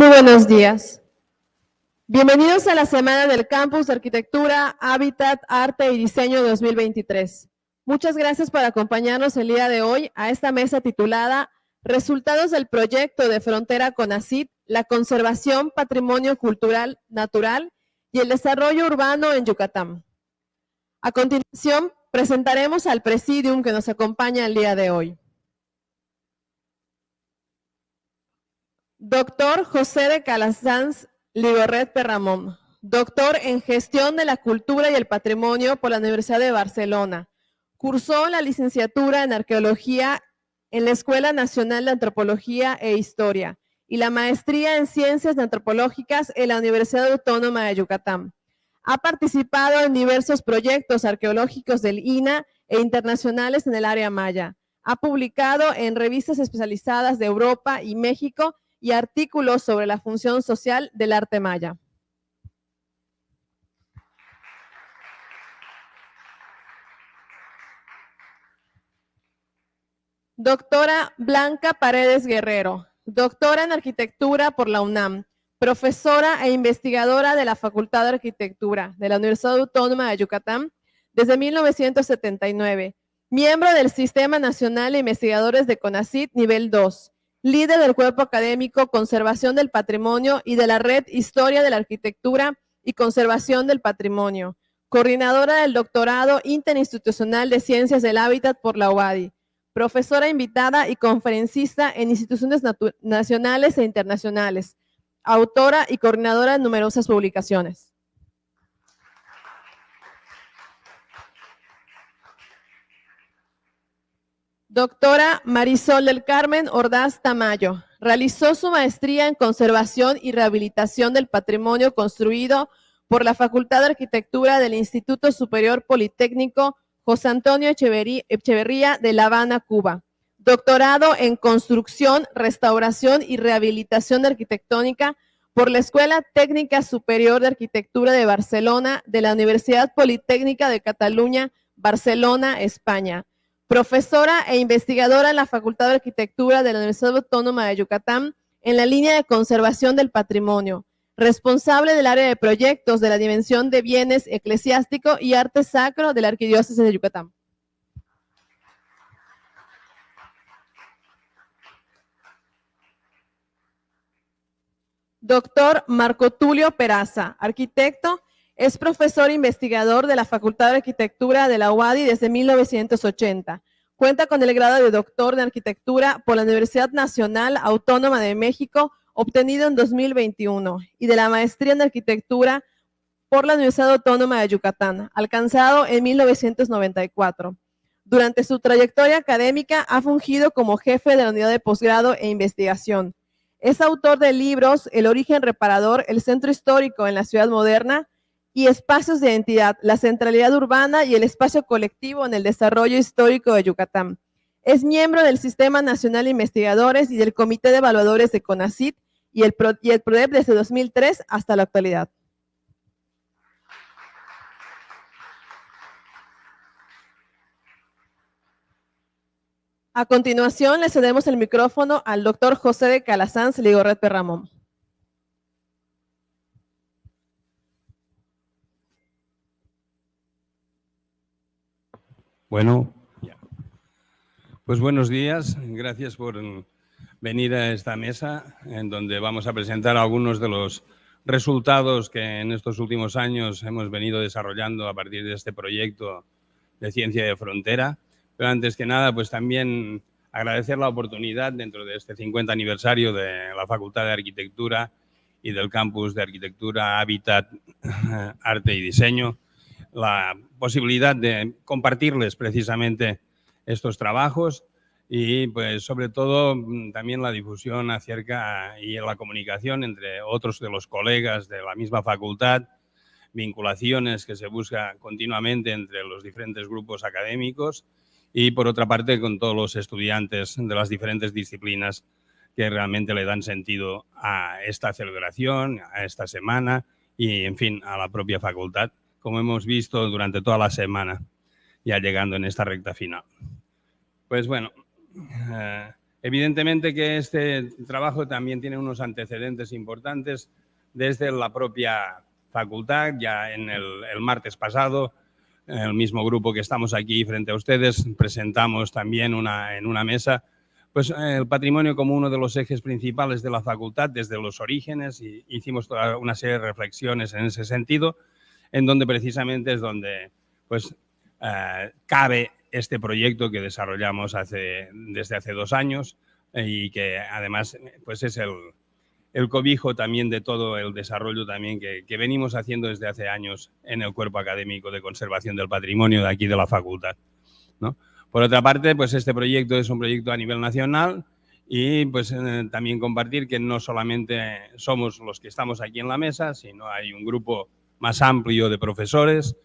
Muy buenos días. Bienvenidos a la Semana del Campus de Arquitectura, Hábitat, Arte y Diseño 2023. Muchas gracias por acompañarnos el día de hoy a esta mesa titulada Resultados del proyecto de frontera CONACYT, la conservación, patrimonio cultural, natural y el desarrollo urbano en Yucatán. A continuación, presentaremos al presidium que nos acompaña el día de hoy. Doctor José de Calasanz Ligorret Perramón, doctor en Gestión de la Cultura y el Patrimonio por la Universidad de Barcelona. Cursó la licenciatura en Arqueología en la Escuela Nacional de Antropología e Historia y la maestría en Ciencias Antropológicas en la Universidad Autónoma de Yucatán. Ha participado en diversos proyectos arqueológicos del INAH e internacionales en el área maya. Ha publicado en revistas especializadas de Europa y México y artículos sobre la función social del arte maya. Doctora Blanca Paredes Guerrero, doctora en Arquitectura por la UNAM, profesora e investigadora de la Facultad de Arquitectura de la Universidad Autónoma de Yucatán desde 1979, miembro del Sistema Nacional de Investigadores de CONACYT Nivel 2, líder del Cuerpo Académico Conservación del Patrimonio y de la Red Historia de la Arquitectura y Conservación del Patrimonio, coordinadora del Doctorado Interinstitucional de Ciencias del Hábitat por la UADY, profesora invitada y conferencista en instituciones nacionales e internacionales, autora y coordinadora de numerosas publicaciones. Doctora Marisol del Carmen Ordaz Tamayo, realizó su maestría en Conservación y Rehabilitación del Patrimonio construido por la Facultad de Arquitectura del Instituto Superior Politécnico José Antonio Echeverría de La Habana, Cuba. Doctorado en Construcción, Restauración y Rehabilitación Arquitectónica por la Escuela Técnica Superior de Arquitectura de Barcelona de la Universidad Politécnica de Cataluña, Barcelona, España. Profesora e investigadora en la Facultad de Arquitectura de la Universidad Autónoma de Yucatán en la línea de conservación del patrimonio. Responsable del área de proyectos de la Dimensión de Bienes Eclesiástico y Arte Sacro de la Arquidiócesis de Yucatán. Doctor Marco Tulio Peraza, arquitecto, es profesor investigador de la Facultad de Arquitectura de la UADY desde 1980. Cuenta con el grado de doctor de Arquitectura por la Universidad Nacional Autónoma de México, obtenido en 2021, y de la maestría en Arquitectura por la Universidad Autónoma de Yucatán, alcanzado en 1994. Durante su trayectoria académica ha fungido como jefe de la unidad de posgrado e investigación. Es autor de libros El origen reparador, el centro histórico en la ciudad moderna y Espacios de identidad, la centralidad urbana y el espacio colectivo en el desarrollo histórico de Yucatán. Es miembro del Sistema Nacional de Investigadores y del Comité de Evaluadores de CONACYT y el PRODEP desde 2003 hasta la actualidad. A continuación, le cedemos el micrófono al doctor José de Calasanz Ligorret Perramón. Bueno, pues buenos días. Gracias por venir a esta mesa en donde vamos a presentar algunos de los resultados que en estos últimos años hemos venido desarrollando a partir de este proyecto de Ciencia de Frontera. Pero antes que nada, pues también agradecer la oportunidad dentro de este 50 aniversario de la Facultad de Arquitectura y del Campus de Arquitectura, Hábitat, Arte y Diseño, la posibilidad de compartirles precisamente estos trabajos y pues sobre todo también la difusión acerca y la comunicación entre otros de los colegas de la misma facultad, vinculaciones que se busca continuamente entre los diferentes grupos académicos y por otra parte con todos los estudiantes de las diferentes disciplinas que realmente le dan sentido a esta celebración, a esta semana y en fin a la propia facultad, como hemos visto durante toda la semana, ya llegando en esta recta final. Pues bueno, Evidentemente que este trabajo también tiene unos antecedentes importantes desde la propia facultad. Ya en el martes pasado, el mismo grupo que estamos aquí frente a ustedes, presentamos también en una mesa pues, el patrimonio como uno de los ejes principales de la facultad desde los orígenes, y hicimos toda una serie de reflexiones en ese sentido, en donde precisamente es donde pues, cabe este proyecto que desarrollamos desde hace 2 años y que además pues, es el cobijo también de todo el desarrollo también que venimos haciendo desde hace años en el Cuerpo Académico de Conservación del Patrimonio de aquí de la facultad, ¿no? Por otra parte, pues este proyecto es un proyecto a nivel nacional y pues también compartir que no solamente somos los que estamos aquí en la mesa, sino hay un grupo más amplio de profesores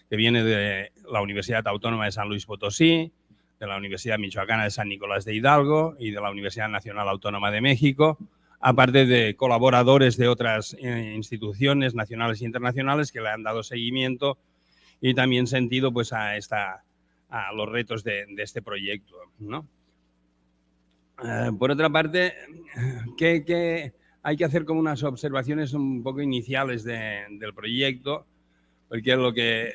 que viene de la Universidad Autónoma de San Luis Potosí, de la Universidad Michoacana de San Nicolás de Hidalgo y de la Universidad Nacional Autónoma de México, aparte de colaboradores de otras instituciones nacionales e internacionales que le han dado seguimiento y también sentido pues, a los retos de este proyecto, ¿no? Por otra parte, que hay que hacer como unas observaciones un poco iniciales del proyecto, porque lo que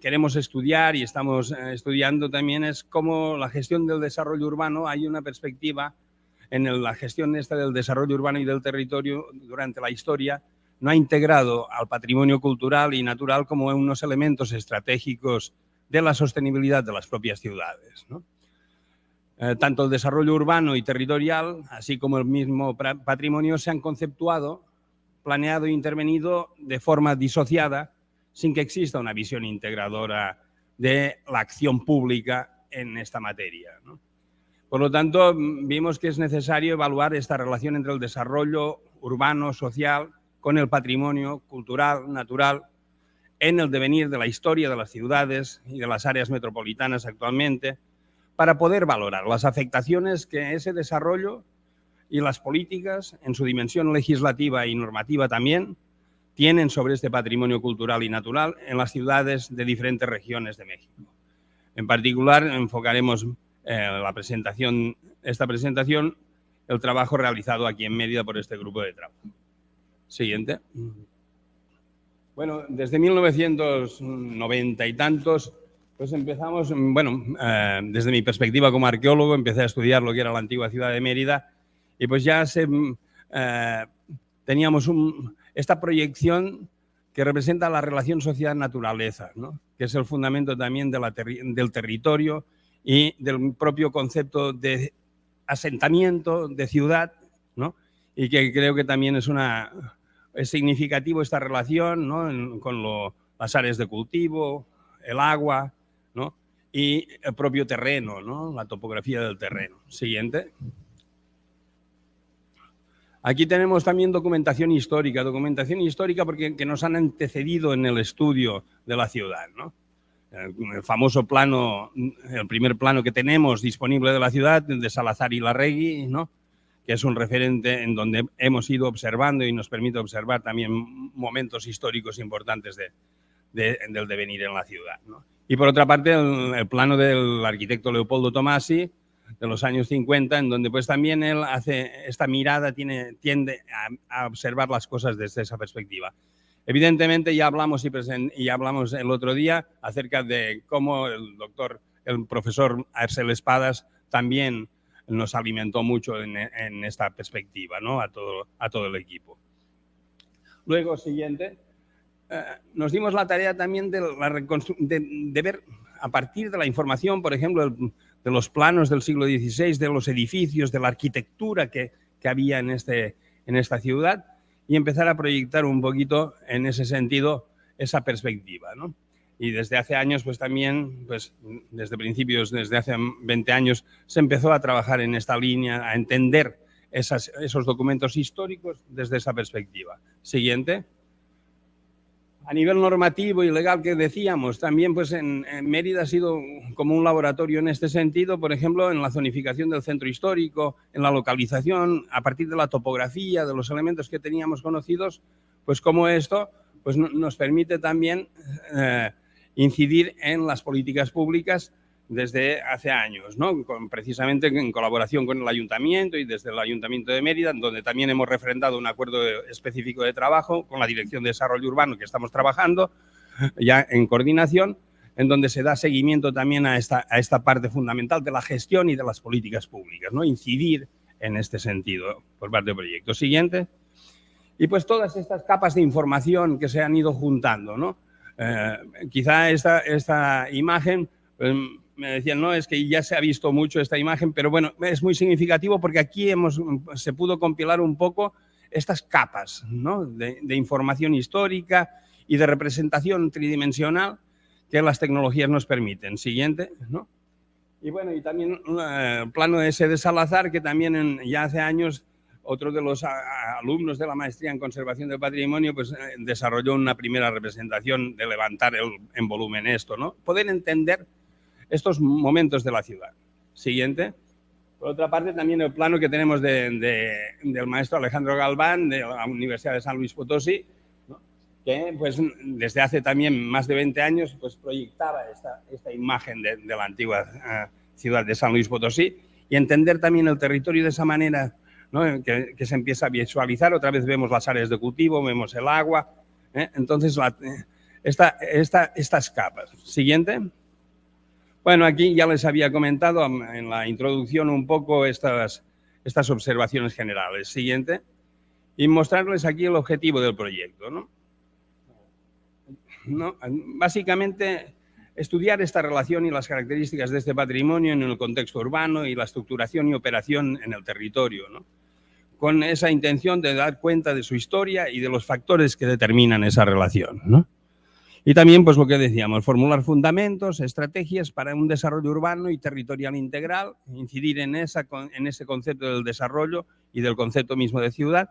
queremos estudiar y estamos estudiando también es cómo la gestión del desarrollo urbano, hay una perspectiva en la gestión esta del desarrollo urbano y del territorio durante la historia, no ha integrado al patrimonio cultural y natural como unos elementos estratégicos de la sostenibilidad de las propias ciudades, ¿no? Tanto el desarrollo urbano y territorial, así como el mismo patrimonio, se han conceptuado, planeado e intervenido de forma disociada, sin que exista una visión integradora de la acción pública en esta materia, ¿no? Por lo tanto, vimos que es necesario evaluar esta relación entre el desarrollo urbano, social, con el patrimonio cultural, natural, en el devenir de la historia de las ciudades y de las áreas metropolitanas actualmente, para poder valorar las afectaciones que ese desarrollo y las políticas, en su dimensión legislativa y normativa también, tienen sobre este patrimonio cultural y natural en las ciudades de diferentes regiones de México. En particular, enfocaremos esta presentación, el trabajo realizado aquí en Mérida por este grupo de trabajo. Siguiente. Bueno, desde 1990 y tantos, pues empezamos, bueno, desde mi perspectiva como arqueólogo, empecé a estudiar lo que era la antigua ciudad de Mérida y pues ya teníamos esta proyección que representa la relación sociedad-naturaleza, ¿no? Que es el fundamento también del territorio y del propio concepto de asentamiento, de ciudad, ¿no? Y que creo que también es significativo esta relación, ¿no? Con las áreas de cultivo, el agua, ¿no? Y el propio terreno, ¿no? La topografía del terreno. Siguiente. Aquí tenemos también documentación histórica porque que nos han antecedido en el estudio de la ciudad, ¿no? El famoso plano, el primer plano que tenemos disponible de la ciudad, de Salazar y Larregui, ¿no? Que es un referente en donde hemos ido observando y nos permite observar también momentos históricos importantes del devenir en la ciudad, ¿no? Y por otra parte, el plano del arquitecto Leopoldo Tomasi, de los años 50, en donde pues también él hace esta mirada, tiende a observar las cosas desde esa perspectiva. Evidentemente ya hablamos el otro día acerca de cómo el profesor Arcel Espadas también nos alimentó mucho en esta perspectiva, ¿no? A todo el equipo. Luego, siguiente, nos dimos la tarea también de ver a partir de la información, por ejemplo, de los planos del siglo XVI, de los edificios, de la arquitectura que había en esta ciudad, y empezar a proyectar un poquito en ese sentido esa perspectiva, ¿no? Y desde hace años, pues también, pues desde hace 20 años, se empezó a trabajar en esta línea, a entender esos documentos históricos desde esa perspectiva. Siguiente. A nivel normativo y legal, que decíamos, también pues en Mérida ha sido como un laboratorio en este sentido, por ejemplo, en la zonificación del centro histórico, en la localización, a partir de la topografía, de los elementos que teníamos conocidos, pues como esto pues nos permite también incidir en las políticas públicas desde hace años, ¿no? Precisamente en colaboración con el Ayuntamiento y desde el Ayuntamiento de Mérida, donde también hemos refrendado un acuerdo específico de trabajo con la Dirección de Desarrollo Urbano que estamos trabajando ya en coordinación, en donde se da seguimiento también a esta parte fundamental de la gestión y de las políticas públicas, ¿no? Incidir en este sentido por parte del proyecto. Siguiente. Y pues todas estas capas de información que se han ido juntando, ¿no? Quizá esta imagen, me decían, no, es que ya se ha visto mucho esta imagen, pero bueno, es muy significativo porque aquí se pudo compilar un poco estas capas, ¿no? de información histórica y de representación tridimensional que las tecnologías nos permiten. Siguiente, ¿no? Y bueno, y también el plano ese de Salazar, que también ya hace años otro de los alumnos de la maestría en conservación del patrimonio pues desarrolló una primera representación de levantar en volumen esto, ¿no? Poder entender estos momentos de la ciudad. Siguiente. Por otra parte, también el plano que tenemos del maestro Alejandro Galván de la Universidad de San Luis Potosí, ¿no? Que pues desde hace también más de 20 años pues proyectaba esta imagen de la antigua ciudad de San Luis Potosí y entender también el territorio de esa manera, ¿no? que se empieza a visualizar. Otra vez vemos las áreas de cultivo, vemos el agua, entonces estas capas. Siguiente. Bueno, aquí ya les había comentado en la introducción un poco estas observaciones generales. Siguiente. Y mostrarles aquí el objetivo del proyecto, ¿no? Básicamente, estudiar esta relación y las características de este patrimonio en el contexto urbano y la estructuración y operación en el territorio, ¿no? Con esa intención de dar cuenta de su historia y de los factores que determinan esa relación, ¿no? Y también, pues lo que decíamos, formular fundamentos, estrategias para un desarrollo urbano y territorial integral, incidir en ese concepto del desarrollo y del concepto mismo de ciudad,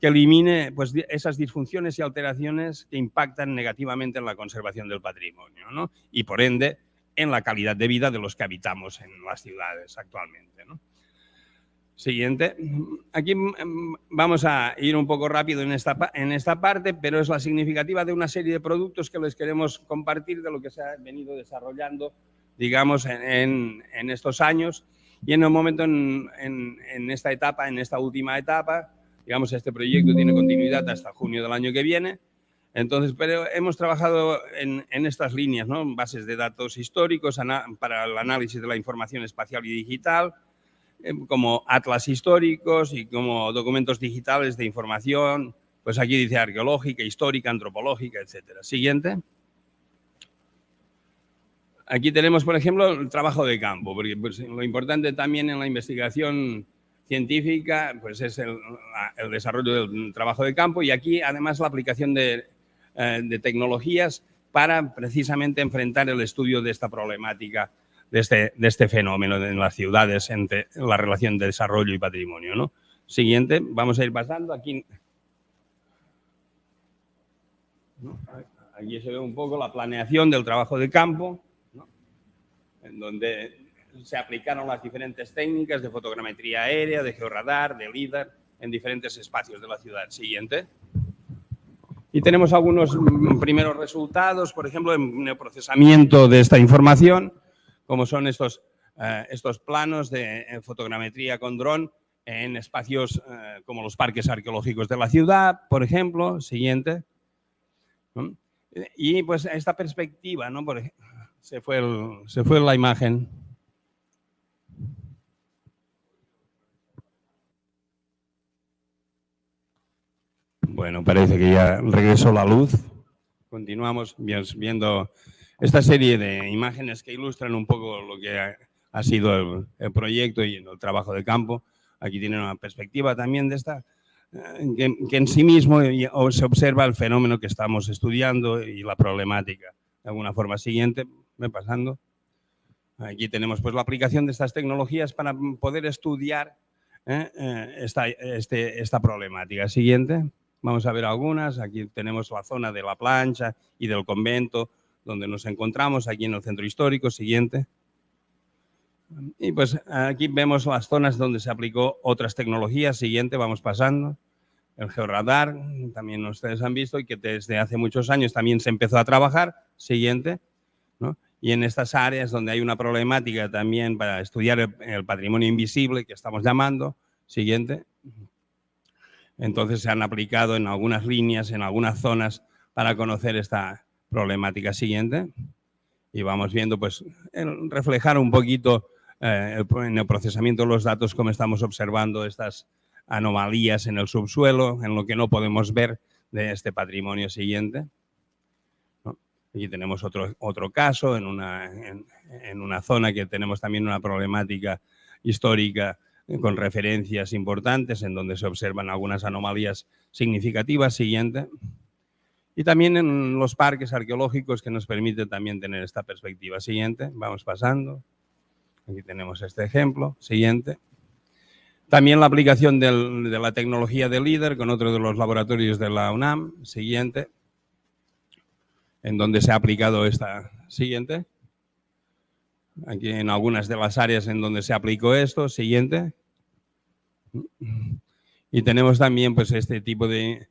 que elimine pues, esas disfunciones y alteraciones que impactan negativamente en la conservación del patrimonio, ¿no? Y, por ende, en la calidad de vida de los que habitamos en las ciudades actualmente, ¿no? Siguiente. Aquí vamos a ir un poco rápido en esta parte, pero es la significativa de una serie de productos que les queremos compartir de lo que se ha venido desarrollando, digamos, en estos años y en el momento en esta etapa, en esta última etapa. Digamos, este proyecto tiene continuidad hasta junio del año que viene. Entonces, pero hemos trabajado en estas líneas, ¿no? Bases de datos históricos para el análisis de la información espacial y digital, como atlas históricos y como documentos digitales de información, pues aquí dice arqueológica, histórica, antropológica, etcétera. Siguiente. Aquí tenemos, por ejemplo, el trabajo de campo, porque pues, lo importante también en la investigación científica pues es el desarrollo del trabajo de campo y aquí además la aplicación de tecnologías para precisamente enfrentar el estudio de esta problemática, de este fenómeno en las ciudades entre la relación de desarrollo y patrimonio, ¿no? Siguiente, vamos a ir pasando aquí. ¿No? Aquí se ve un poco la planeación del trabajo de campo, ¿no? En donde se aplicaron las diferentes técnicas de fotogrametría aérea, de georradar, de LIDAR, en diferentes espacios de la ciudad. Siguiente. Y tenemos algunos primeros resultados, por ejemplo, en el procesamiento de esta información, como son estos planos de fotogrametría con dron en espacios como los parques arqueológicos de la ciudad, por ejemplo. Siguiente. ¿No? Y pues esta perspectiva, ¿no? Se fue la imagen. Bueno, parece que ya regresó la luz. Continuamos viendo esta serie de imágenes que ilustran un poco lo que ha sido el proyecto y el trabajo de campo. Aquí tienen una perspectiva también de esta, que en sí mismo se observa el fenómeno que estamos estudiando y la problemática. De alguna forma. Siguiente, voy pasando. Aquí tenemos pues la aplicación de estas tecnologías para poder estudiar esta problemática. Siguiente. Vamos a ver algunas. Aquí tenemos la zona de la plancha y del convento, donde nos encontramos, aquí en el centro histórico. Siguiente. Y pues aquí vemos las zonas donde se aplicó otras tecnologías. Siguiente, vamos pasando. El georradar, también ustedes han visto, y que desde hace muchos años también se empezó a trabajar. Siguiente. ¿No? y en estas áreas donde hay una problemática también para estudiar el patrimonio invisible que estamos llamando. Siguiente. Entonces se han aplicado en algunas líneas, en algunas zonas para conocer esta problemática. Siguiente. Y vamos viendo, pues, reflejar un poquito en el procesamiento de los datos cómo estamos observando estas anomalías en el subsuelo, en lo que no podemos ver de este patrimonio. Siguiente. ¿No? Aquí tenemos otro caso en una zona que tenemos también una problemática histórica con referencias importantes en donde se observan algunas anomalías significativas. Siguiente. Y también en los parques arqueológicos que nos permite también tener esta perspectiva. Siguiente. Vamos pasando. Aquí tenemos este ejemplo. Siguiente. También la aplicación de la tecnología de LIDAR con otro de los laboratorios de la UNAM. Siguiente. En donde se ha aplicado esta. Siguiente. Aquí en algunas de las áreas en donde se aplicó esto. Siguiente. Y tenemos también pues este tipo de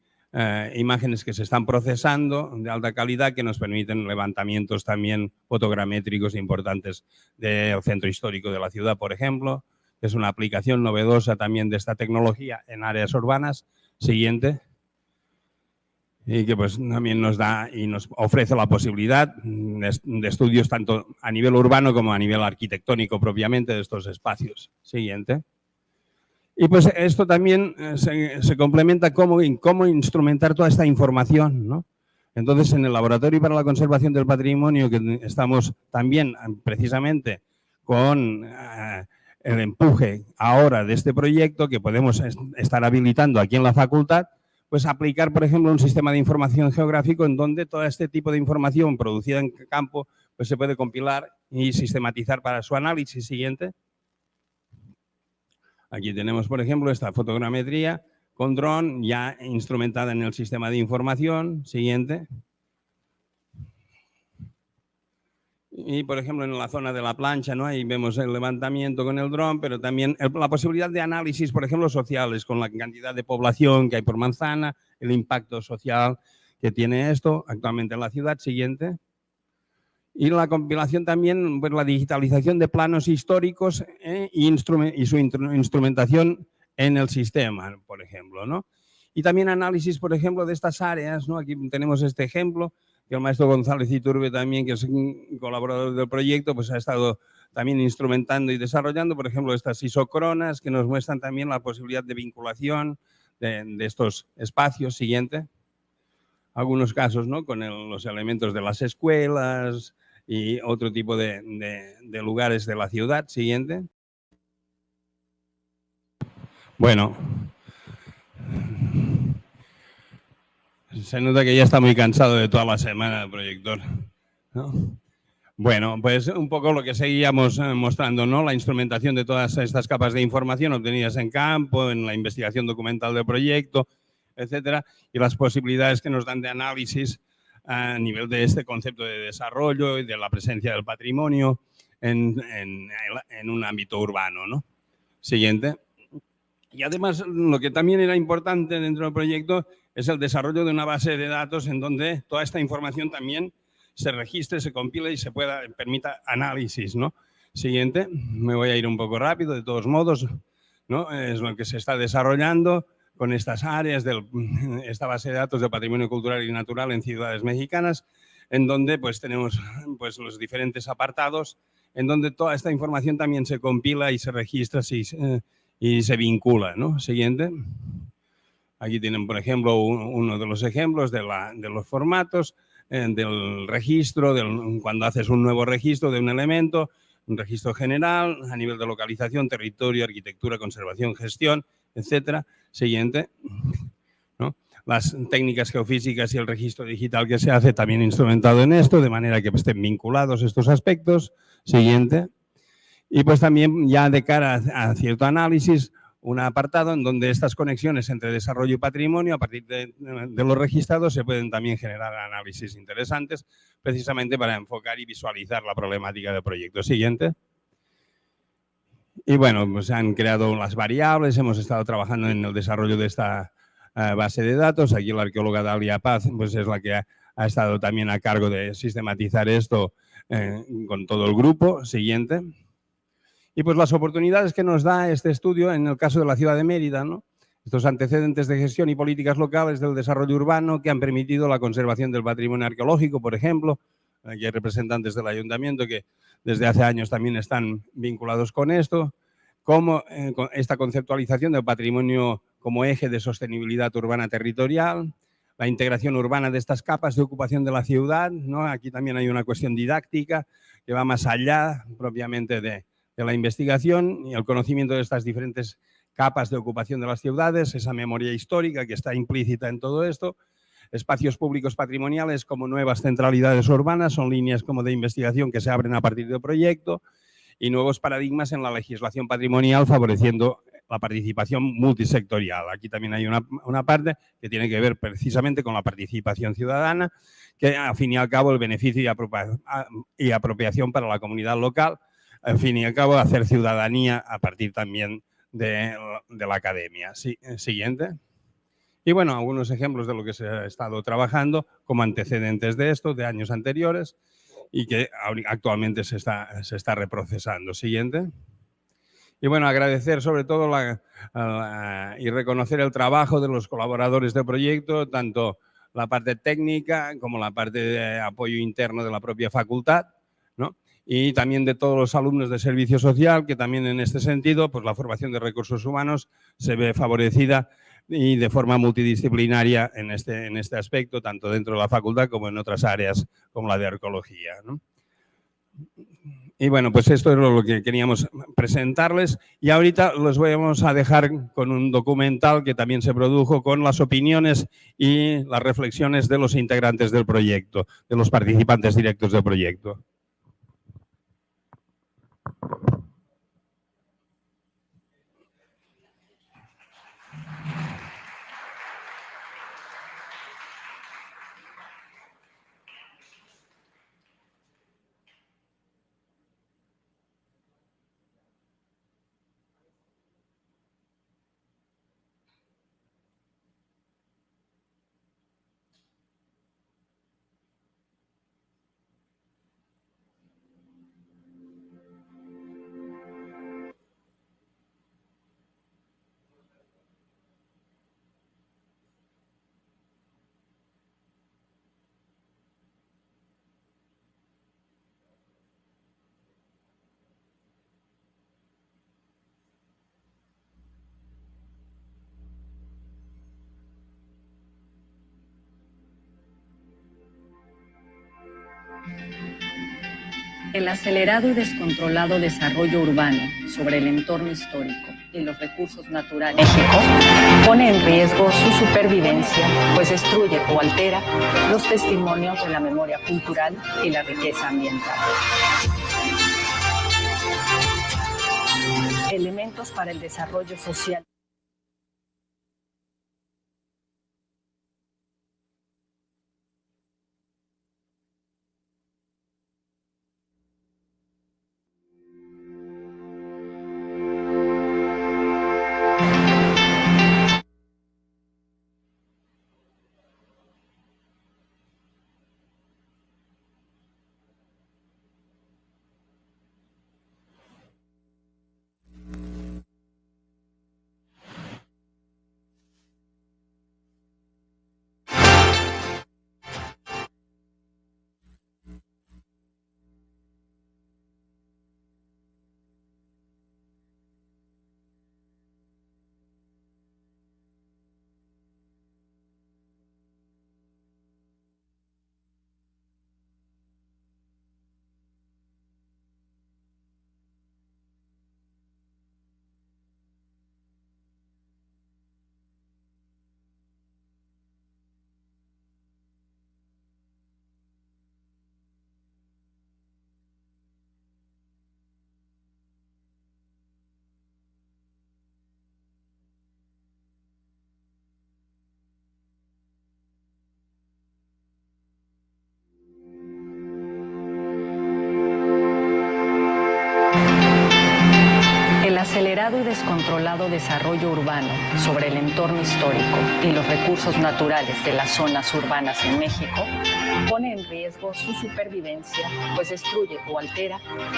imágenes que se están procesando de alta calidad que nos permiten levantamientos también fotogramétricos importantes del centro histórico de la ciudad, por ejemplo. Es una aplicación novedosa también de esta tecnología en áreas urbanas. Siguiente. Y que pues también nos da y nos ofrece la posibilidad de estudios tanto a nivel urbano como a nivel arquitectónico propiamente de estos espacios. Siguiente. Y pues esto también se complementa cómo instrumentar toda esta información, ¿no? Entonces, en el Laboratorio para la Conservación del Patrimonio, que estamos también precisamente con el empuje ahora de este proyecto que podemos estar habilitando aquí en la facultad, pues aplicar, por ejemplo, un sistema de información geográfico en donde todo este tipo de información producida en campo pues se puede compilar y sistematizar para su análisis. Siguiente. Aquí tenemos, por ejemplo, esta fotogrametría con dron ya instrumentada en el sistema de información. Siguiente. Y, por ejemplo, en la zona de la plancha, ¿no? Ahí vemos el levantamiento con el dron, pero también la posibilidad de análisis, por ejemplo, sociales, con la cantidad de población que hay por manzana, el impacto social que tiene esto actualmente en la ciudad. Siguiente. Y la compilación también, pues la digitalización de planos históricos y su instrumentación en el sistema, por ejemplo, ¿no? Y también análisis, por ejemplo, de estas áreas, ¿no? Aquí tenemos este ejemplo, que el maestro González Iturbe también, que es un colaborador del proyecto, pues ha estado también instrumentando y desarrollando, por ejemplo, estas isocronas que nos muestran también la posibilidad de vinculación de estos espacios. Siguiente. Algunos casos, ¿no? Con los elementos de las escuelas y otro tipo de lugares de la ciudad. Siguiente. Bueno, se nota que ya está muy cansado de toda la semana el proyector, ¿no? Bueno, pues un poco lo que seguíamos mostrando, ¿no? La instrumentación de todas estas capas de información obtenidas en campo, en la investigación documental del proyecto, etcétera, y las posibilidades que nos dan de análisis a nivel de este concepto de desarrollo y de la presencia del patrimonio en un ámbito urbano, ¿no? Siguiente. Y además, lo que también era importante dentro del proyecto es el desarrollo de una base de datos en donde toda esta información también se registre, se compile y se permita análisis, ¿no? Siguiente. Me voy a ir un poco rápido, de todos modos, ¿no? Es lo que se está desarrollando con estas áreas, esta base de datos de patrimonio cultural y natural en ciudades mexicanas, en donde pues tenemos pues, los diferentes apartados, en donde toda esta información también se compila y se registra y se vincula, ¿no? Siguiente. Aquí tienen, por ejemplo, uno de los ejemplos de los formatos, del registro, cuando haces un nuevo registro de un elemento, un registro general a nivel de localización, territorio, arquitectura, conservación, gestión, etcétera. Siguiente, ¿no? Las técnicas geofísicas y el registro digital que se hace también instrumentado en esto, de manera que estén vinculados estos aspectos. Siguiente. Y pues también ya de cara a cierto análisis, un apartado en donde estas conexiones entre desarrollo y patrimonio, a partir de los registrados, se pueden también generar análisis interesantes, precisamente para enfocar y visualizar la problemática del proyecto. Siguiente. Y bueno, pues se han creado las variables, hemos estado trabajando en el desarrollo de esta base de datos. Aquí la arqueóloga Dalia Paz pues es la que ha ha estado también a cargo de sistematizar esto con todo el grupo. Siguiente. Y pues las oportunidades que nos da este estudio en el caso de la ciudad de Mérida, ¿no? Estos antecedentes de gestión y políticas locales del desarrollo urbano que han permitido la conservación del patrimonio arqueológico, por ejemplo. Aquí hay representantes del ayuntamiento que desde hace años también están vinculados con esto. Como con esta conceptualización del patrimonio como eje de sostenibilidad urbana territorial, la integración urbana de estas capas de ocupación de la ciudad, ¿no? Aquí también hay una cuestión didáctica que va más allá propiamente de la investigación y el conocimiento de estas diferentes capas de ocupación de las ciudades, esa memoria histórica que está implícita en todo esto. Espacios públicos patrimoniales como nuevas centralidades urbanas son líneas como de investigación que se abren a partir del proyecto y nuevos paradigmas en la legislación patrimonial favoreciendo la participación multisectorial. Aquí también hay una parte que tiene que ver precisamente con la participación ciudadana, que al fin y al cabo el beneficio y apropiación para la comunidad local, al fin y al cabo hacer ciudadanía a partir también de la academia. Sí, siguiente. Y bueno, algunos ejemplos de lo que se ha estado trabajando como antecedentes de esto, de años anteriores, y que actualmente se está reprocesando. Siguiente. Y bueno, agradecer sobre todo y reconocer el trabajo de los colaboradores del proyecto, tanto la parte técnica como la parte de apoyo interno de la propia facultad, ¿no? Y también de todos los alumnos de servicio social, que también en este sentido, pues la formación de recursos humanos se ve favorecida y de forma multidisciplinaria en este aspecto, tanto dentro de la facultad como en otras áreas como la de arqueología, ¿no? Y bueno, pues esto es lo que queríamos presentarles y ahorita los vamos a dejar con un documental que también se produjo con las opiniones y las reflexiones de los integrantes del proyecto, de los participantes directos del proyecto. El acelerado y descontrolado desarrollo urbano sobre el entorno histórico y los recursos naturales de México pone en riesgo su supervivencia, pues destruye o altera los testimonios de la memoria cultural y la riqueza ambiental. Elementos para el desarrollo social. desarrollo urbano sobre el entorno histórico y los recursos naturales de las zonas urbanas en México pone en riesgo su supervivencia, pues destruye o altera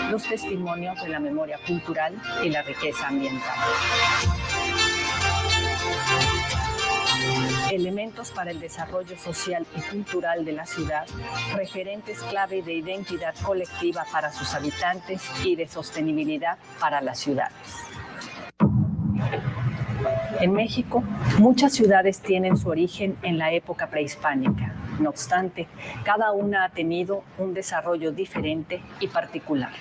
los testimonios de la memoria cultural y la riqueza ambiental. Elementos para el desarrollo social y cultural de la ciudad, referentes clave de identidad colectiva para sus habitantes y de sostenibilidad para las ciudades. En México, muchas ciudades tienen su origen en la época prehispánica. No obstante, cada una ha tenido un desarrollo diferente y particular.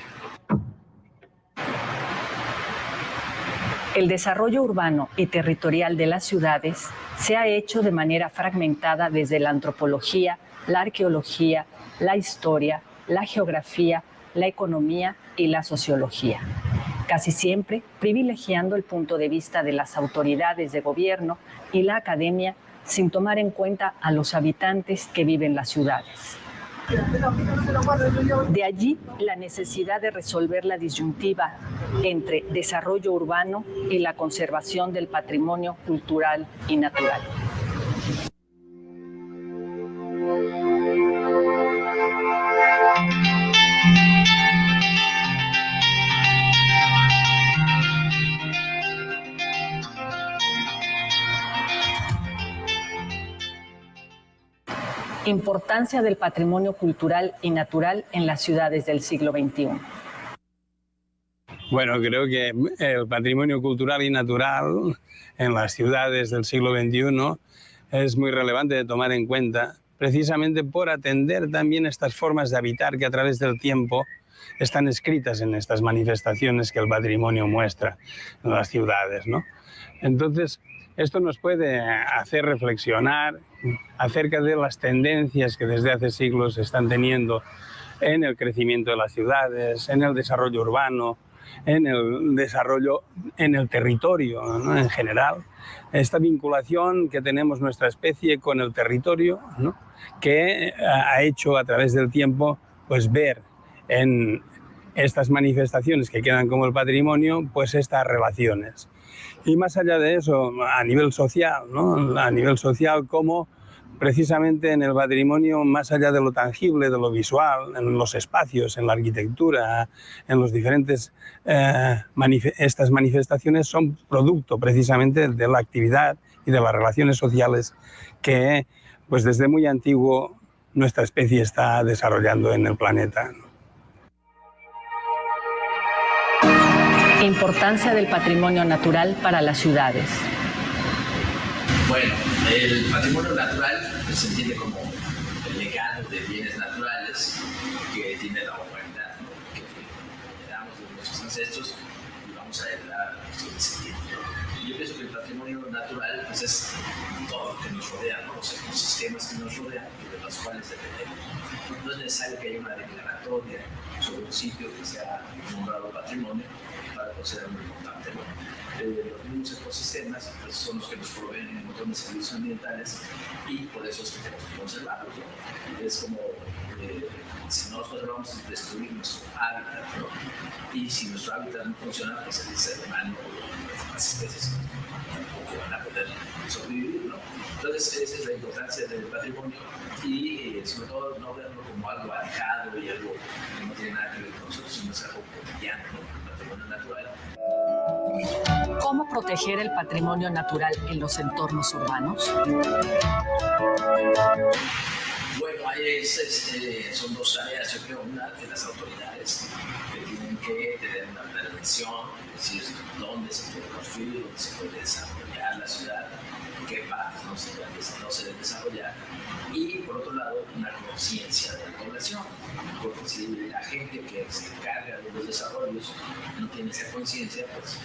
El desarrollo urbano y territorial de las ciudades se ha hecho de manera fragmentada desde la antropología, la arqueología, la historia, la geografía, la economía y la sociología, casi siempre privilegiando el punto de vista de las autoridades de gobierno y la academia sin tomar en cuenta a los habitantes que viven las ciudades. De allí la necesidad de resolver la disyuntiva entre desarrollo urbano y la conservación del patrimonio cultural y natural. Importancia del patrimonio cultural y natural en las ciudades del siglo XXI. Bueno, creo que el patrimonio cultural y natural en las ciudades del siglo XXI es muy relevante de tomar en cuenta, precisamente por atender también estas formas de habitar que a través del tiempo están escritas en estas manifestaciones que el patrimonio muestra en las ciudades, ¿no? Entonces, esto nos puede hacer reflexionar acerca de las tendencias que desde hace siglos se están teniendo en el crecimiento de las ciudades, en el desarrollo urbano, en el desarrollo en el territorio, ¿no? En general. Esta vinculación que tenemos nuestra especie con el territorio, ¿no? Que ha hecho a través del tiempo pues, ver en estas manifestaciones que quedan como el patrimonio, pues estas relaciones. Y más allá de eso, a nivel social, ¿no? A nivel social, como precisamente en el patrimonio, más allá de lo tangible, de lo visual, en los espacios, en la arquitectura, en los diferentes... estas manifestaciones son producto precisamente de la actividad y de las relaciones sociales que pues desde muy antiguo nuestra especie está desarrollando en el planeta. Importancia del patrimonio natural para las ciudades. Bueno, el patrimonio natural se entiende como el legado de bienes naturales que tiene la humanidad, ¿no? Que heredamos de nuestros ancestros y vamos a heredar a nuestros descendientes. Yo pienso que el patrimonio natural pues, es todo lo que nos rodea, ¿no? Los ecosistemas que nos rodean y de los cuales dependemos. No es necesario que haya una declaratoria sobre un sitio que sea nombrado patrimonio para considerar muy importante, ¿no? Los mismos ecosistemas pues, son los que nos proveen un montón de servicios ambientales y por eso es que tenemos que conservarlos, ¿no? Es como si no los conservamos es destruir nuestro hábitat, ¿no? Y si nuestro hábitat no funciona, pues el ser humano o las especies tampoco van a poder sobrevivir, ¿no? Entonces esa es la importancia del patrimonio y sobre todo no verlo como algo alejado y algo que no tiene nada que ver con nosotros, sino es algo cotidiano, ¿no? El patrimonio natural. ¿Cómo proteger el patrimonio natural en los entornos urbanos? Bueno, ahí son dos tareas, yo creo, una de las autoridades que tienen que tener una planeación, es decir, dónde se puede construir, dónde se puede desarrollar la ciudad, qué partes no se deben desarrollar, y por otro lado, una conciencia de la población, porque si la gente que se encarga de los desarrollos no tiene esa conciencia, pues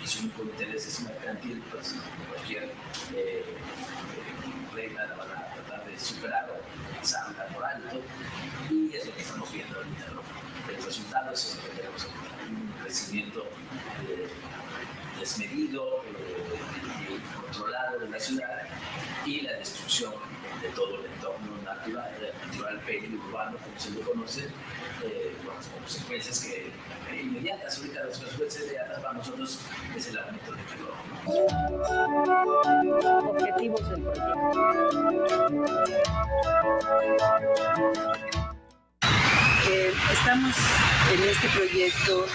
su único interés es mercantil, pues cualquier regla la van a tratar de superar o pasarla por alto, y es lo que estamos viendo ahorita, ¿no? El resultado es que tenemos un crecimiento desmedido y controlado de la ciudad, y la destrucción de todo el entorno natural periurbano, como se le conoce, con las consecuencias que inmediatas. Ahorita las consecuencias inmediatas para nosotros es el aumento de calor. Objetivos del proyecto. Estamos en este proyecto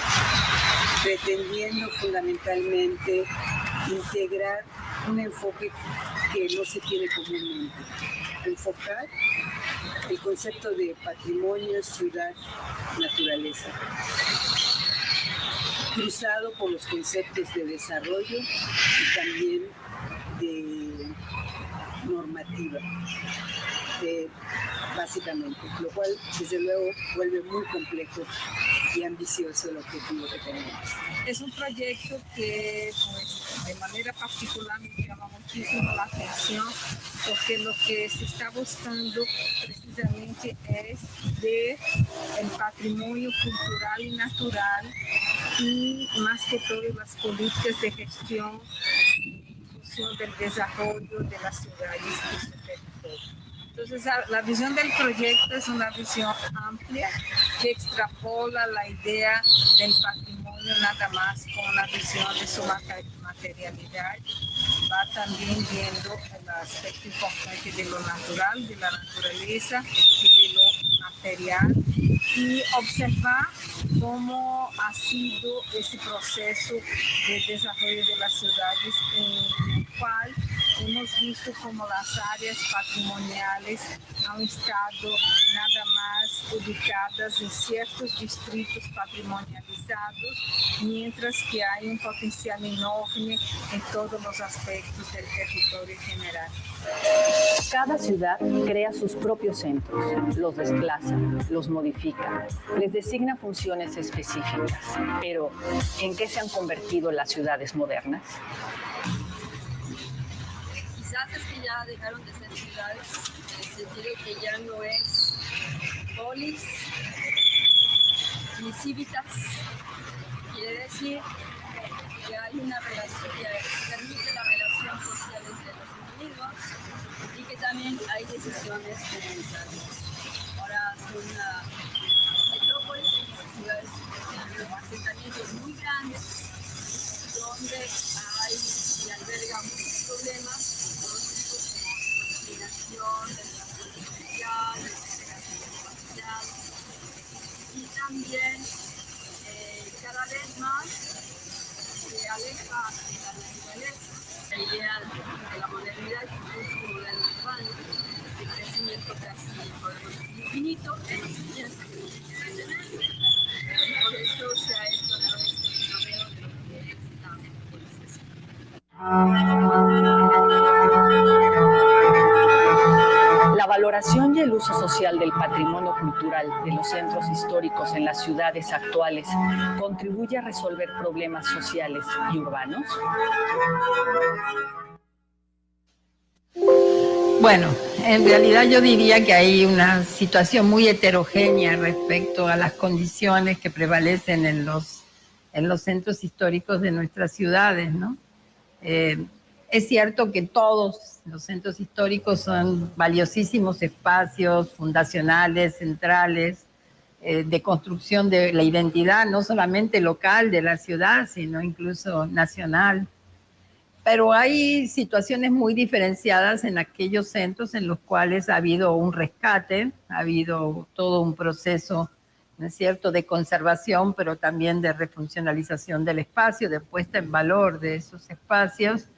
pretendiendo fundamentalmente integrar un enfoque que no se tiene comúnmente. Enfocar el concepto de patrimonio, ciudad, naturaleza, cruzado por los conceptos de desarrollo y también de normativa, básicamente, lo cual desde luego vuelve muy complejo y ambicioso el objetivo que tenemos. Es un proyecto que pues, de manera particular me llama muchísimo la atención porque lo que se está buscando precisamente es ver el patrimonio cultural y natural y más que todo las políticas de gestión y difusión del desarrollo de las ciudades y su territorio. Entonces, la visión del proyecto es una visión amplia que extrapola la idea del patrimonio nada más con una visión de su materialidad. Va también viendo el aspecto importante de lo natural, de la naturaleza y de lo material, y observar cómo ha sido ese proceso de desarrollo de las ciudades en el cual hemos visto como las áreas patrimoniales han estado nada más ubicadas en ciertos distritos patrimonializados, mientras que hay un potencial enorme en todos los aspectos del territorio general. Cada ciudad crea sus propios centros, los desplaza, los modifica, les designa funciones específicas. Pero, ¿en qué se han convertido las ciudades modernas? Quizás es que ya dejaron de ser ciudades, en el sentido que ya no es polis ni civitas. Quiere decir que hay una relación que permite la relación social entre los individuos y que también hay decisiones comunitarias. Ahora son metrópolis, ciudades con asentamientos muy grandes donde hay y albergan muchos problemas de social, de segregación espacial, y también cada vez más se aleja de la naturaleza. La idea de la modernidad es un modelo urbano de crecimiento casi podemos decir infinito, en los siguientes y por eso se ha hecho a través del fenómeno de lo que es la metropolización. La valoración y el uso social del patrimonio cultural de los centros históricos en las ciudades actuales contribuye a resolver problemas sociales y urbanos. Bueno, en realidad yo diría que hay una situación muy heterogénea respecto a las condiciones que prevalecen en los centros históricos de nuestras ciudades, ¿no? Es cierto que todos los centros históricos son valiosísimos espacios fundacionales, centrales, de construcción de la identidad, no solamente local de la ciudad, sino incluso nacional. Pero hay situaciones muy diferenciadas en aquellos centros en los cuales ha habido un rescate, ha habido todo un proceso, ¿no es cierto?, de conservación, pero también de refuncionalización del espacio, de puesta en valor de esos espacios,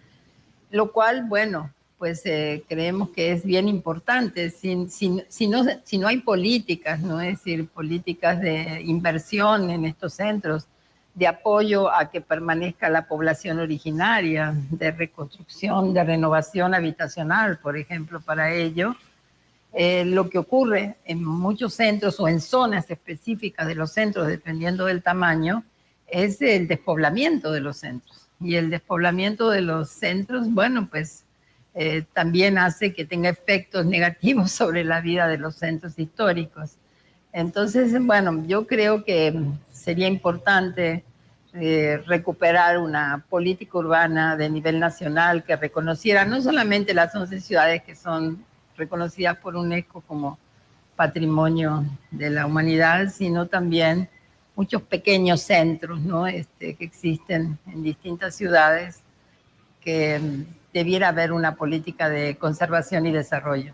lo cual, bueno, pues creemos que es bien importante. Si no hay políticas, ¿no? Es decir, políticas de inversión en estos centros, de apoyo a que permanezca la población originaria, de reconstrucción, de renovación habitacional, por ejemplo, para ello, lo que ocurre en muchos centros o en zonas específicas de los centros, dependiendo del tamaño, es el despoblamiento de los centros. Y el despoblamiento de los centros, bueno, pues también hace que tenga efectos negativos sobre la vida de los centros históricos. Entonces, bueno, yo creo que sería importante recuperar una política urbana de nivel nacional que reconociera no solamente las 11 ciudades que son reconocidas por UNESCO como patrimonio de la humanidad, sino también muchos pequeños centros, ¿no? Que existen en distintas ciudades, que debiera haber una política de conservación y desarrollo.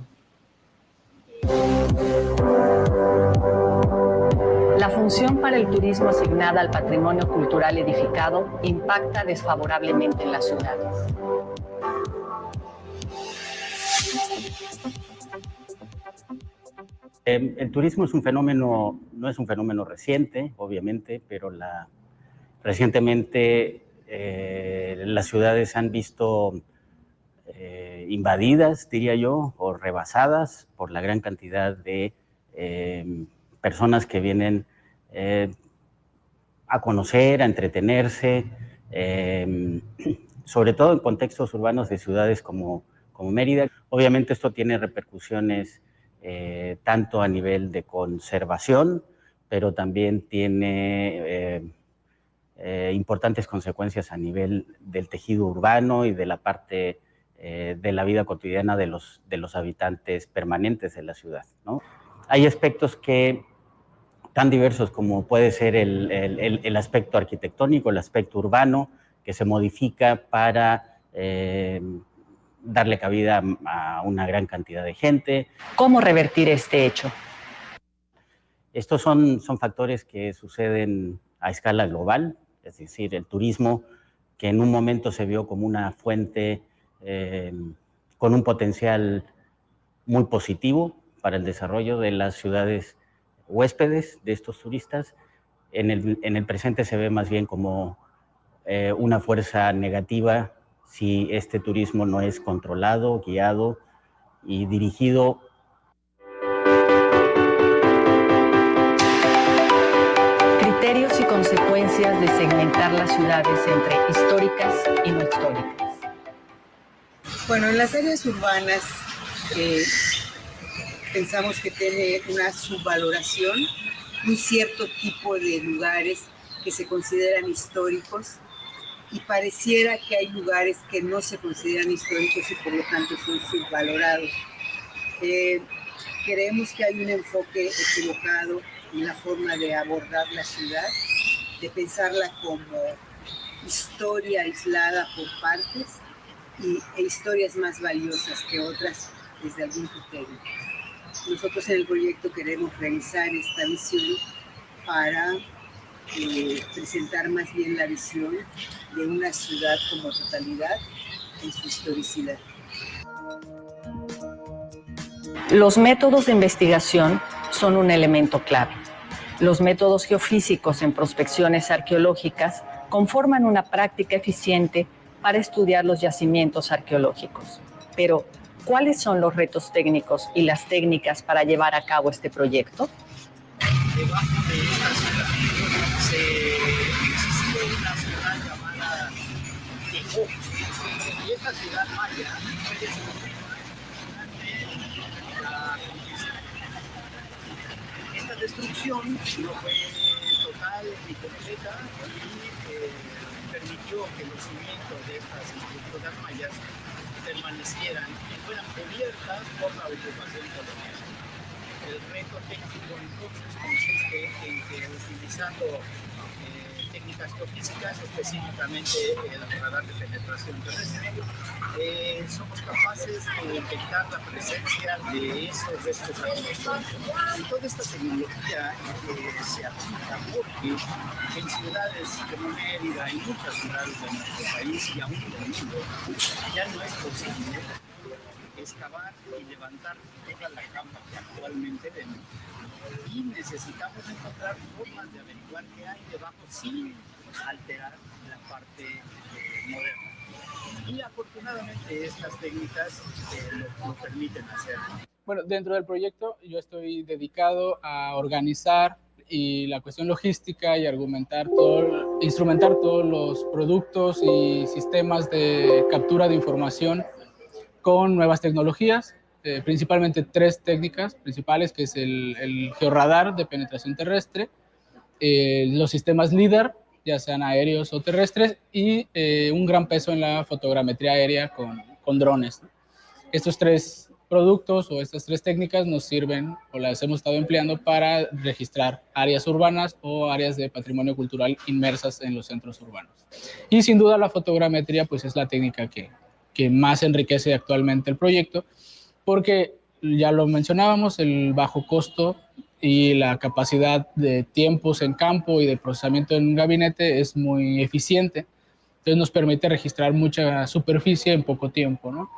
La función para el turismo asignada al patrimonio cultural edificado impacta desfavorablemente en las ciudades. El turismo es un fenómeno, no es un fenómeno reciente, obviamente, pero recientemente las ciudades han visto invadidas, diría yo, o rebasadas por la gran cantidad de personas que vienen a conocer, a entretenerse, sobre todo en contextos urbanos de ciudades como Mérida. Obviamente esto tiene repercusiones tanto a nivel de conservación, pero también tiene importantes consecuencias a nivel del tejido urbano y de la parte de la vida cotidiana de los habitantes permanentes de la ciudad, ¿no? Hay aspectos tan diversos como puede ser el aspecto arquitectónico, el aspecto urbano, que se modifica para darle cabida a una gran cantidad de gente. ¿Cómo revertir este hecho? Estos son factores que suceden a escala global, es decir, el turismo, que en un momento se vio como una fuente con un potencial muy positivo para el desarrollo de las ciudades huéspedes de estos turistas, en el presente se ve más bien como una fuerza negativa si este turismo no es controlado, guiado y dirigido. Criterios y consecuencias de segmentar las ciudades entre históricas y no históricas. Bueno, en las áreas urbanas pensamos que tiene una subvaloración, un cierto tipo de lugares que se consideran históricos, y pareciera que hay lugares que no se consideran históricos y por lo tanto son subvalorados. Creemos que hay un enfoque equivocado en la forma de abordar la ciudad, de pensarla como historia aislada por partes e historias más valiosas que otras desde algún criterio. Nosotros en el proyecto queremos revisar esta visión para presentar más bien la visión de una ciudad como totalidad en su historicidad. Los métodos de investigación son un elemento clave. Los métodos geofísicos en prospecciones arqueológicas conforman una práctica eficiente para estudiar los yacimientos arqueológicos. Pero, ¿cuáles son los retos técnicos y las técnicas para llevar a cabo este proyecto? Debajo de esta ciudad existió una ciudad llamada Tejo, y esta ciudad maya fue destruida durante la conquista. Esta destrucción no fue total ni completa y permitió que los cimientos de estas estructuras mayas permanecieran y fueran cubiertas por la ocupación colonial. El reto técnico entonces consiste en que utilizando técnicas geofísicas, específicamente el radar de penetración terrestre, somos capaces de detectar la presencia de esos restos arqueológicos. Y toda esta tecnología se aplica porque en ciudades como Mérida y muchas ciudades de nuestro país y aún del mundo ya no es posible excavar y levantar toda la capa que actualmente vemos. Y necesitamos encontrar formas de averiguar qué hay debajo sin alterar la parte moderna. Y afortunadamente estas técnicas lo permiten hacer. Bueno, dentro del proyecto yo estoy dedicado a organizar y la cuestión logística y instrumentar todos los productos y sistemas de captura de información con nuevas tecnologías, principalmente 3 técnicas principales, que es el georradar de penetración terrestre, los sistemas LIDAR ya sean aéreos o terrestres, y un gran peso en la fotogrametría aérea con drones. Estos 3 productos o estas 3 técnicas nos sirven o las hemos estado empleando para registrar áreas urbanas o áreas de patrimonio cultural inmersas en los centros urbanos. Y sin duda la fotogrametría pues es la técnica que más enriquece actualmente el proyecto, porque ya lo mencionábamos, el bajo costo y la capacidad de tiempos en campo y de procesamiento en un gabinete es muy eficiente. Entonces nos permite registrar mucha superficie en poco tiempo, ¿no?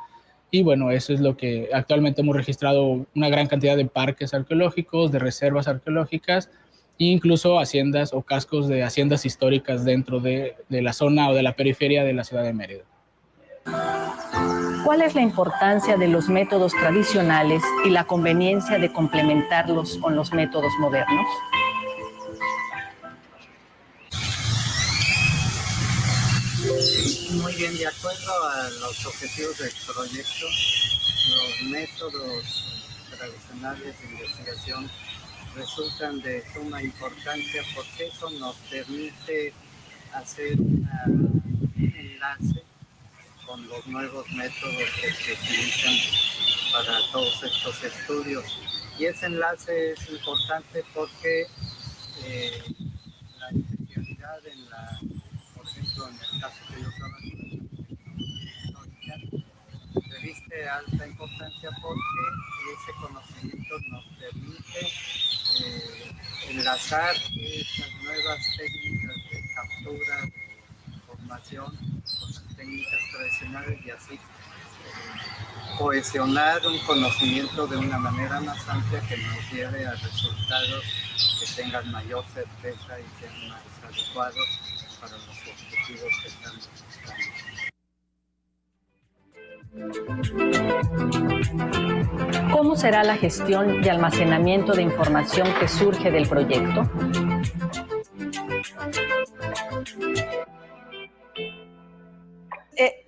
Y bueno, eso es lo que actualmente hemos registrado, una gran cantidad de parques arqueológicos, de reservas arqueológicas, e incluso haciendas o cascos de haciendas históricas dentro de la zona o de la periferia de la ciudad de Mérida. ¿Cuál es la importancia de los métodos tradicionales y la conveniencia de complementarlos con los métodos modernos? Muy bien, de acuerdo a los objetivos del proyecto, los métodos tradicionales de investigación resultan de suma importancia porque eso nos permite hacer un enlace con los nuevos métodos que se utilizan para todos estos estudios. Y ese enlace es importante porque la especialidad por ejemplo, en el caso que yo trabajo, reviste alta importancia porque ese conocimiento nos permite enlazar esas nuevas técnicas de captura de información con las técnicas tradicionales y así cohesionar un conocimiento de una manera más amplia que nos lleve a resultados que tengan mayor certeza y sean más adecuados para los objetivos que estamos buscando. ¿Cómo será la gestión y almacenamiento de información que surge del proyecto?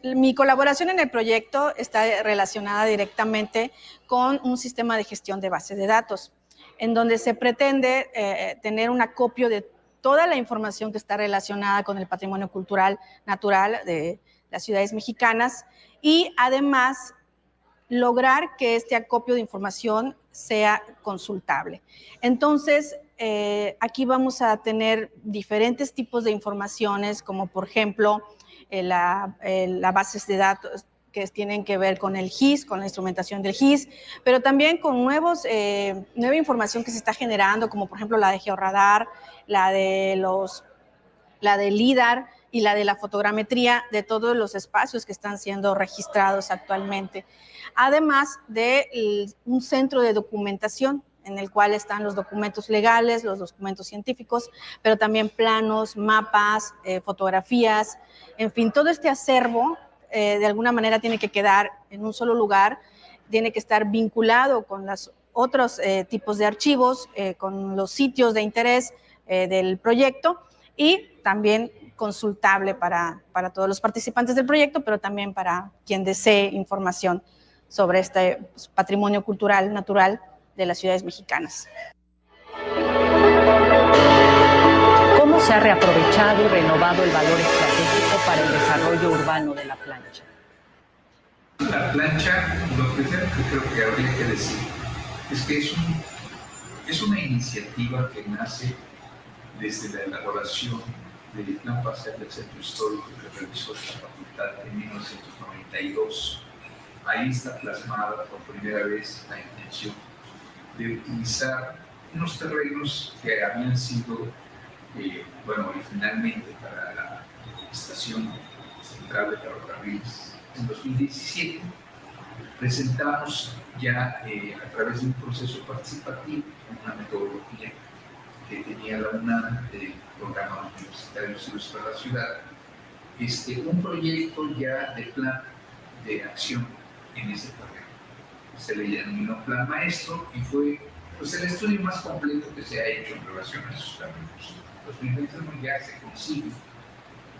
Mi colaboración en el proyecto está relacionada directamente con un sistema de gestión de bases de datos, en donde se pretende tener un acopio de toda la información que está relacionada con el patrimonio cultural natural de las ciudades mexicanas y además lograr que este acopio de información sea consultable. Entonces, aquí vamos a tener diferentes tipos de informaciones, como por ejemplo, las bases de datos que tienen que ver con el GIS, con la instrumentación del GIS, pero también con nueva información que se está generando, como por ejemplo la de Georradar, la de LIDAR y la de la fotogrametría de todos los espacios que están siendo registrados actualmente. Además de un centro de documentación en el cual están los documentos legales, los documentos científicos, pero también planos, mapas, fotografías, en fin, todo este acervo de alguna manera tiene que quedar en un solo lugar, tiene que estar vinculado con los otros tipos de archivos, con los sitios de interés del proyecto y también consultable para todos los participantes del proyecto, pero también para quien desee información sobre este patrimonio cultural natural de las ciudades mexicanas. ¿Cómo se ha reaprovechado y renovado el valor estratégico para el desarrollo urbano de la plancha? La plancha, lo primero que creo que habría que decir es que es una iniciativa que nace desde la elaboración del Plan Parcial del Centro Histórico que realizó esta facultad en 1992. Ahí está plasmada por primera vez la intención de utilizar unos terrenos que habían sido, originalmente para la estación central de ferrocarriles. En 2017 presentamos ya a través de un proceso participativo, una metodología que tenía la UNAM, el Programa Universitario de Estudios para la Ciudad, un proyecto ya de plan de acción en ese terreno. Se le denominó Plan Maestro y fue el estudio más completo que se ha hecho en relación a esos terrenos. En 2021 ya se consigue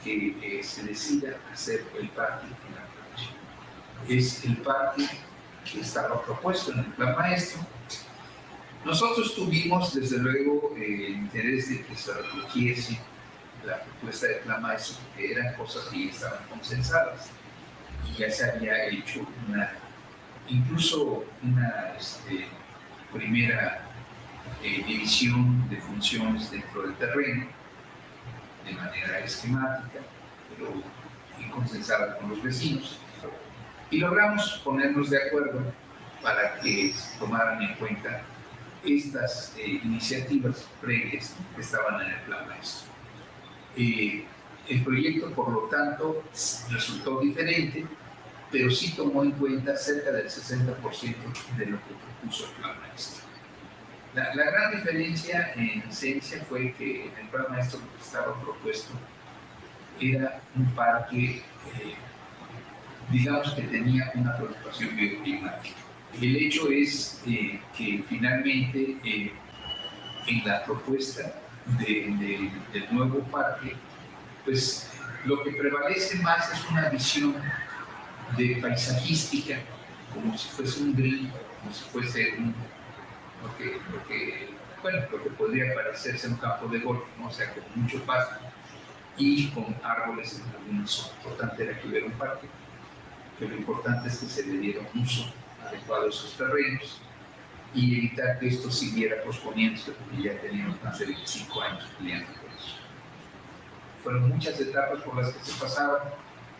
que se decida hacer el parque en la plancha. Es el parque que estaba propuesto en el Plan Maestro. Nosotros tuvimos, desde luego, el interés de que se recogiese la propuesta de plan maestro, porque eran cosas que ya estaban consensadas y ya se había hecho incluso una primera división de funciones dentro del terreno de manera esquemática, pero consensada con los vecinos. Y logramos ponernos de acuerdo para que tomaran en cuenta estas iniciativas previas que estaban en el plan maestro. El proyecto, por lo tanto, resultó diferente, pero sí tomó en cuenta cerca del 60% de lo que propuso el plan maestro. La gran diferencia en esencia fue que en el plan maestro que estaba propuesto era un parque, digamos que tenía una preocupación bioclimática. El hecho es que finalmente en la propuesta del nuevo parque, pues lo que prevalece más es una visión de paisajística, como si fuese un green, como si fuese lo que podría parecerse un campo de golf, ¿no? O sea, con mucho pasto y con árboles en alguna zona. Lo importante era que hubiera un parque, pero lo importante es que se le diera un uso adecuado a esos terrenos y evitar que esto siguiera posponiéndose, porque ya teníamos más de 25 años peleando por eso. Fueron muchas etapas por las que se pasaban,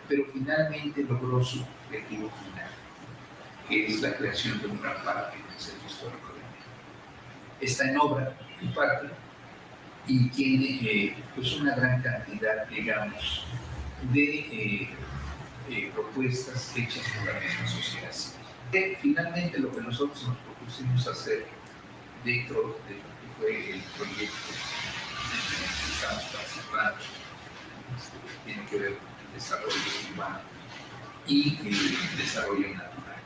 pero finalmente logró su objetivo final, que es la creación de un gran parque en el centro histórico de México. Está en obra el parque y tiene pues una gran cantidad, digamos, de propuestas hechas por la misma sociedad civil. Finalmente, lo que nosotros nos propusimos hacer dentro de lo que fue el proyecto en el que estamos participando, tiene que ver con el desarrollo urbano y el desarrollo natural.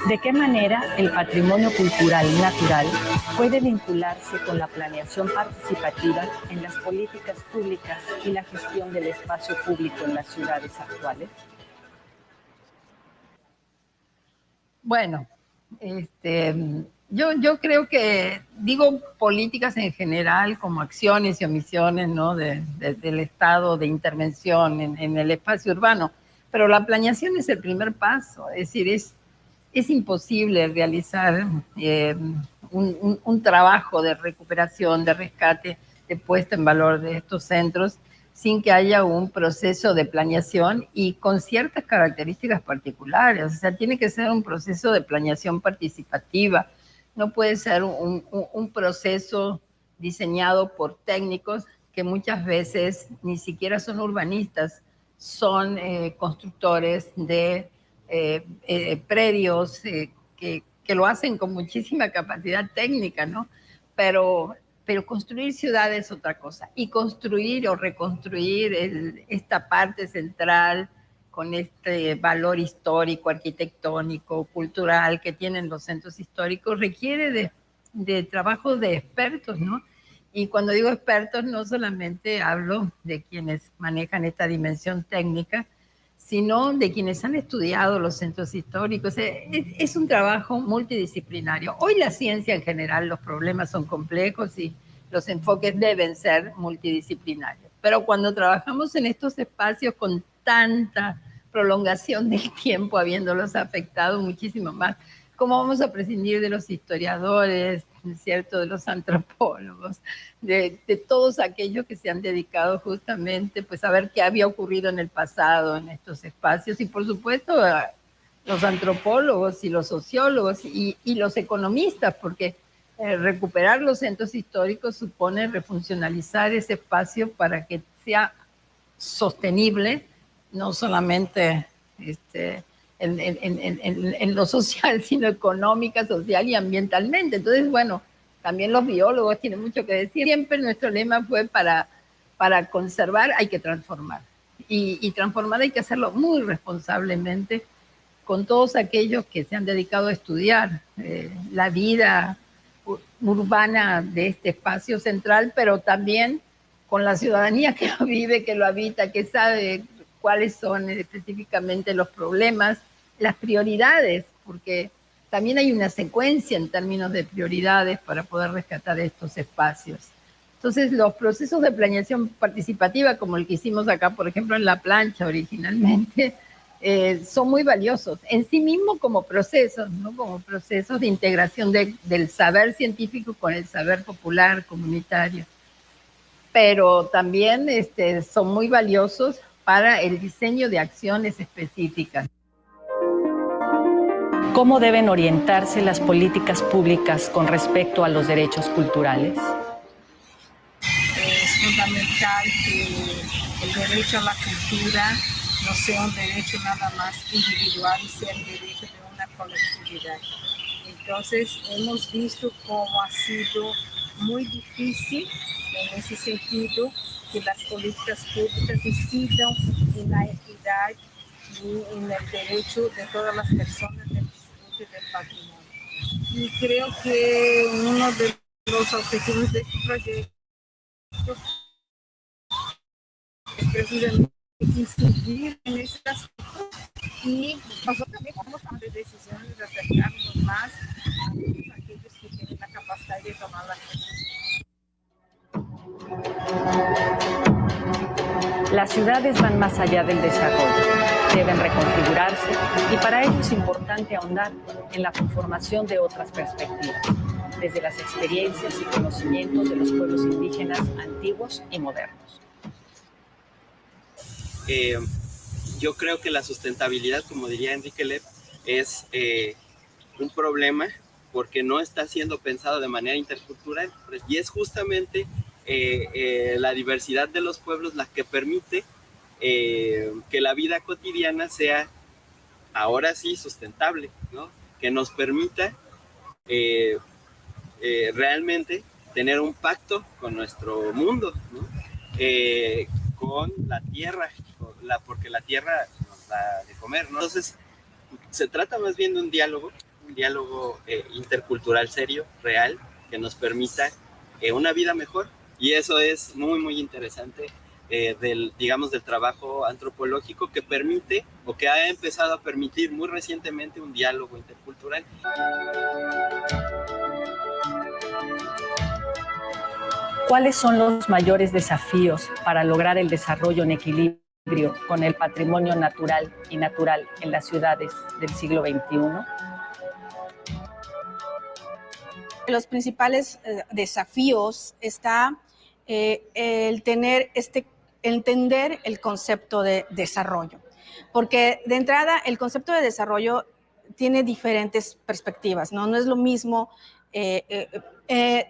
¿De qué manera el patrimonio cultural natural puede vincularse con la planeación participativa en las políticas públicas y la gestión del espacio público en las ciudades actuales? Bueno, yo creo que, digo políticas en general como acciones y omisiones, ¿no? del Estado de intervención en el espacio urbano, pero la planeación es el primer paso, es decir, es imposible realizar un trabajo de recuperación, de rescate, de puesta en valor de estos centros sin que haya un proceso de planeación y con ciertas características particulares. O sea, tiene que ser un proceso de planeación participativa. No puede ser un proceso diseñado por técnicos que muchas veces ni siquiera son urbanistas, son constructores de predios que lo hacen con muchísima capacidad técnica, ¿no? Pero construir ciudades es otra cosa. Y construir o reconstruir esta parte central con este valor histórico, arquitectónico, cultural que tienen los centros históricos requiere de trabajo de expertos, ¿no? Y cuando digo expertos no solamente hablo de quienes manejan esta dimensión técnica, sino de quienes han estudiado los centros históricos. Es un trabajo multidisciplinario. Hoy la ciencia en general, los problemas son complejos y los enfoques deben ser multidisciplinarios. Pero cuando trabajamos en estos espacios con tanta prolongación del tiempo, habiéndolos afectado muchísimo más, ¿cómo vamos a prescindir de los historiadores, ¿cierto? De los antropólogos, de todos aquellos que se han dedicado justamente pues, a ver qué había ocurrido en el pasado en estos espacios? Y por supuesto los antropólogos y los sociólogos y los economistas, porque recuperar los centros históricos supone refuncionalizar ese espacio para que sea sostenible, no solamente en lo social, sino económica, social y ambientalmente. Entonces, bueno, también los biólogos tienen mucho que decir. Siempre nuestro lema fue para conservar hay que transformar. Y transformar hay que hacerlo muy responsablemente con todos aquellos que se han dedicado a estudiar la vida urbana de este espacio central, pero también con la ciudadanía que lo vive, que lo habita, que sabe cuáles son específicamente los problemas, las prioridades, porque también hay una secuencia en términos de prioridades para poder rescatar estos espacios. Entonces, los procesos de planeación participativa, como el que hicimos acá, por ejemplo, en La Plancha originalmente, son muy valiosos en sí mismos como procesos, ¿no? Como procesos de integración del saber científico con el saber popular, comunitario. Pero también son muy valiosos para el diseño de acciones específicas. ¿Cómo deben orientarse las políticas públicas con respecto a los derechos culturales? Es fundamental que el derecho a la cultura no sea un derecho nada más individual y sea el derecho de una colectividad. Entonces hemos visto cómo ha sido muy difícil en ese sentido que las políticas públicas incidan en la equidad y en el derecho de todas las personas del disfrute del patrimonio. Y creo que uno de los objetivos de este proyecto es precisamente incidir en ese aspecto y nosotros también podemos tomar decisiones de acercarnos más a todos aquellos que tienen la capacidad de tomar las decisiones. Las ciudades van más allá del desarrollo, deben reconfigurarse y para ello es importante ahondar en la conformación de otras perspectivas, desde las experiencias y conocimientos de los pueblos indígenas antiguos y modernos. Yo creo que la sustentabilidad, como diría Enrique Lev, es un problema porque no está siendo pensado de manera intercultural y es justamente la diversidad de los pueblos la que permite que la vida cotidiana sea ahora sí sustentable, ¿no? Que nos permita realmente tener un pacto con nuestro mundo, ¿no? Con la tierra, porque la tierra nos da de comer, ¿no? Entonces, se trata más bien de un diálogo intercultural serio, real, que nos permita una vida mejor. Y eso es muy, muy interesante del trabajo antropológico que permite, o que ha empezado a permitir muy recientemente, un diálogo intercultural. ¿Cuáles son los mayores desafíos para lograr el desarrollo en equilibrio con el patrimonio natural y natural en las ciudades del siglo XXI? Los principales desafíos está el entender el concepto de desarrollo, porque de entrada el concepto de desarrollo tiene diferentes perspectivas, ¿no? No es lo mismo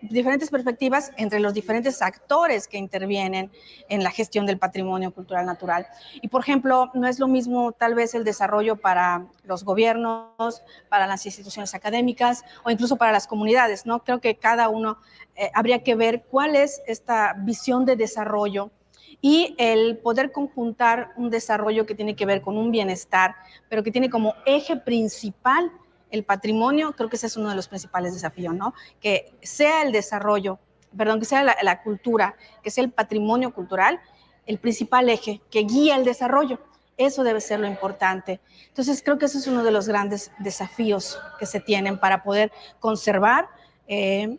diferentes perspectivas entre los diferentes actores que intervienen en la gestión del patrimonio cultural natural. Y, por ejemplo, no es lo mismo tal vez el desarrollo para los gobiernos, para las instituciones académicas o incluso para las comunidades, ¿no? Creo que cada uno habría que ver cuál es esta visión de desarrollo y el poder conjuntar un desarrollo que tiene que ver con un bienestar, pero que tiene como eje principal el patrimonio. Creo que ese es uno de los principales desafíos, ¿no? Que sea el desarrollo, que sea la cultura, que sea el patrimonio cultural, el principal eje que guía el desarrollo. Eso debe ser lo importante. Entonces, creo que ese es uno de los grandes desafíos que se tienen para poder conservar. De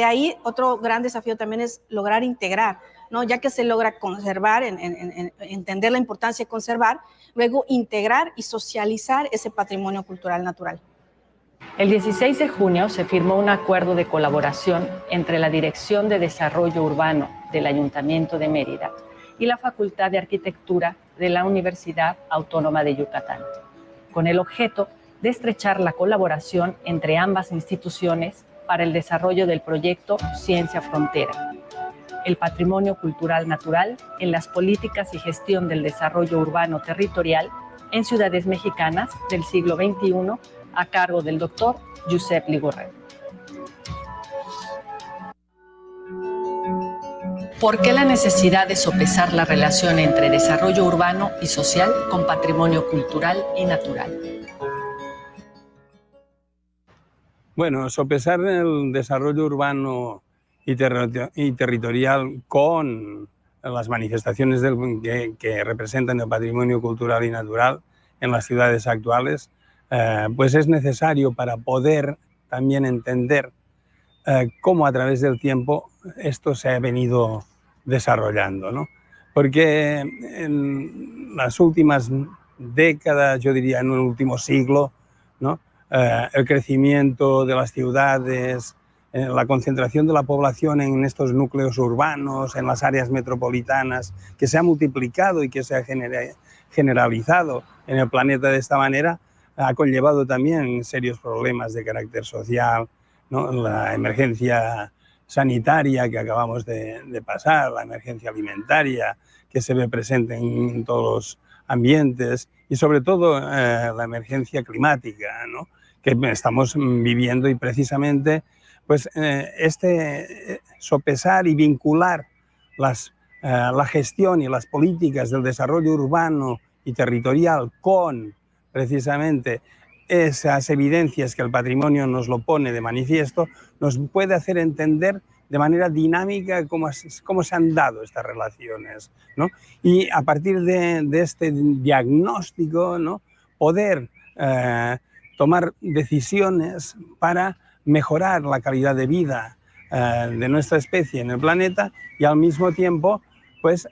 ahí otro gran desafío también es lograr integrar, ¿no? Ya que se logra conservar, entender la importancia de conservar, luego integrar y socializar ese patrimonio cultural natural. El 16 de junio se firmó un acuerdo de colaboración entre la Dirección de Desarrollo Urbano del Ayuntamiento de Mérida y la Facultad de Arquitectura de la Universidad Autónoma de Yucatán, con el objeto de estrechar la colaboración entre ambas instituciones para el desarrollo del proyecto Ciencia Frontera, el patrimonio cultural natural en las políticas y gestión del desarrollo urbano territorial en ciudades mexicanas del siglo XXI, a cargo del doctor Josep Ligorret. ¿Por qué la necesidad de sopesar la relación entre desarrollo urbano y social con patrimonio cultural y natural? Bueno, sopesar el desarrollo urbano y territorial con las manifestaciones que representan el patrimonio cultural y natural en las ciudades actuales, pues es necesario para poder también entender cómo a través del tiempo esto se ha venido desarrollando, ¿no? Porque en las últimas décadas, yo diría en el último siglo, ¿no? El crecimiento de las ciudades, la concentración de la población en estos núcleos urbanos, en las áreas metropolitanas, que se ha multiplicado y que se ha generalizado en el planeta de esta manera, ha conllevado también serios problemas de carácter social, ¿no? La emergencia sanitaria que acabamos de pasar, la emergencia alimentaria que se ve presente en todos los ambientes y sobre todo la emergencia climática, ¿no? Que estamos viviendo, y precisamente pues, sopesar y vincular la gestión y las políticas del desarrollo urbano y territorial con precisamente esas evidencias que el patrimonio nos lo pone de manifiesto, nos puede hacer entender de manera dinámica cómo se han dado estas relaciones, ¿no? Y a partir de este diagnóstico, ¿no? Poder tomar decisiones para mejorar la calidad de vida de nuestra especie en el planeta y al mismo tiempo pues,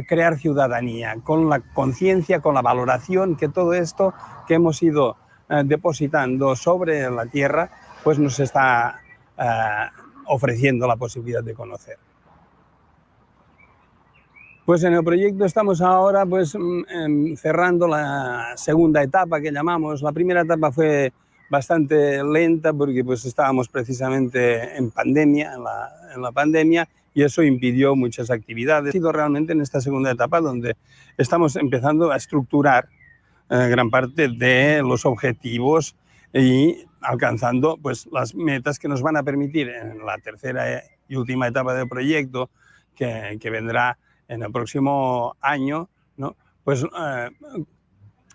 crear ciudadanía, con la conciencia, con la valoración que todo esto que hemos ido depositando sobre la Tierra pues nos está ofreciendo la posibilidad de conocer. Pues en el proyecto estamos ahora pues, cerrando la segunda etapa que llamamos. La primera etapa fue bastante lenta porque pues, estábamos precisamente en pandemia, en la pandemia, y eso impidió muchas actividades. Ha sido realmente en esta segunda etapa donde estamos empezando a estructurar gran parte de los objetivos y alcanzando pues, las metas que nos van a permitir en la tercera y última etapa del proyecto, que vendrá en el próximo año, ¿no? Pues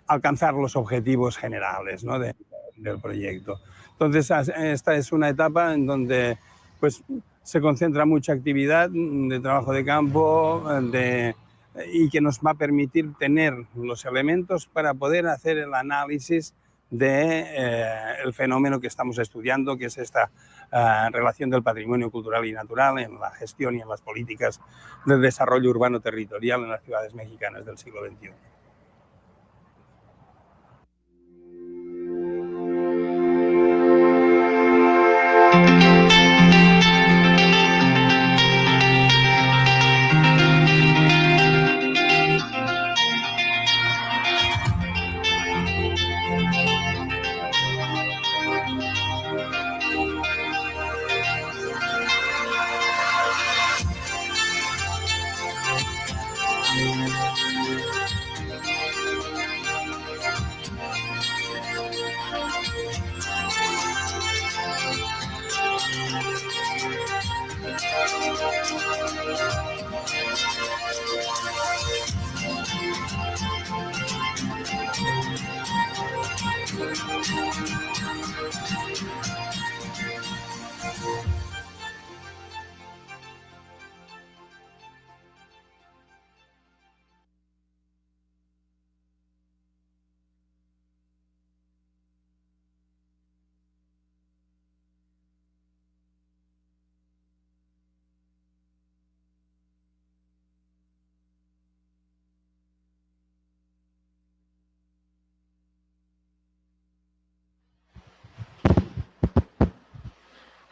alcanzar los objetivos generales, ¿no? del proyecto. Entonces, esta es una etapa en donde pues, se concentra mucha actividad de trabajo de campo y que nos va a permitir tener los elementos para poder hacer el análisis del fenómeno que estamos estudiando, que es esta relación del patrimonio cultural y natural en la gestión y en las políticas del desarrollo urbano territorial en las ciudades mexicanas del siglo XXI.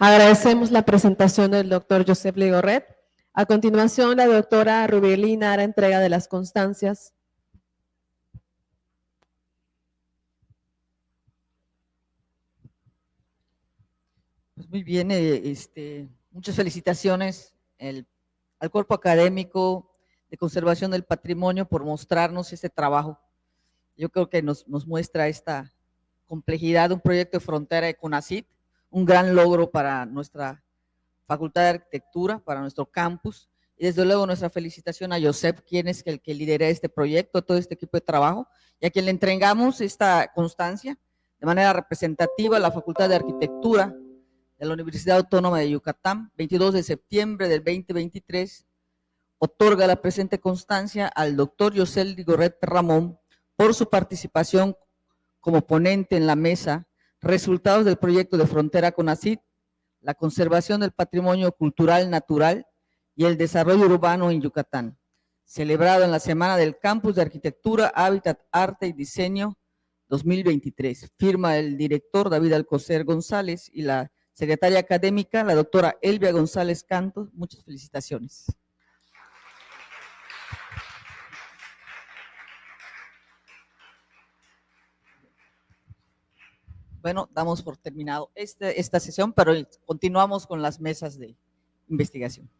Agradecemos la presentación del doctor Josep Ligorret. A continuación, la doctora Rubielina hará entrega de las constancias. Pues muy bien, muchas felicitaciones al cuerpo académico de conservación del patrimonio por mostrarnos este trabajo. Yo creo que nos muestra esta complejidad de un proyecto de frontera de CONACYT, un gran logro para nuestra Facultad de Arquitectura, para nuestro campus, y desde luego nuestra felicitación a Josep, quien es el que lidera este proyecto, todo este equipo de trabajo, y a quien le entregamos esta constancia de manera representativa a la Facultad de Arquitectura de la Universidad Autónoma de Yucatán. 22 de septiembre del 2023, otorga la presente constancia al doctor Josep Ligorret Ramón por su participación como ponente en la mesa, resultados del proyecto de frontera CONACYT, la conservación del patrimonio cultural natural y el desarrollo urbano en Yucatán, celebrado en la Semana del Campus de Arquitectura, Hábitat, Arte y Diseño 2023. Firma el director David Alcocer González y la secretaria académica, la doctora Elvia González Cantos. Muchas felicitaciones. Bueno, damos por terminado esta sesión, pero continuamos con las mesas de investigación.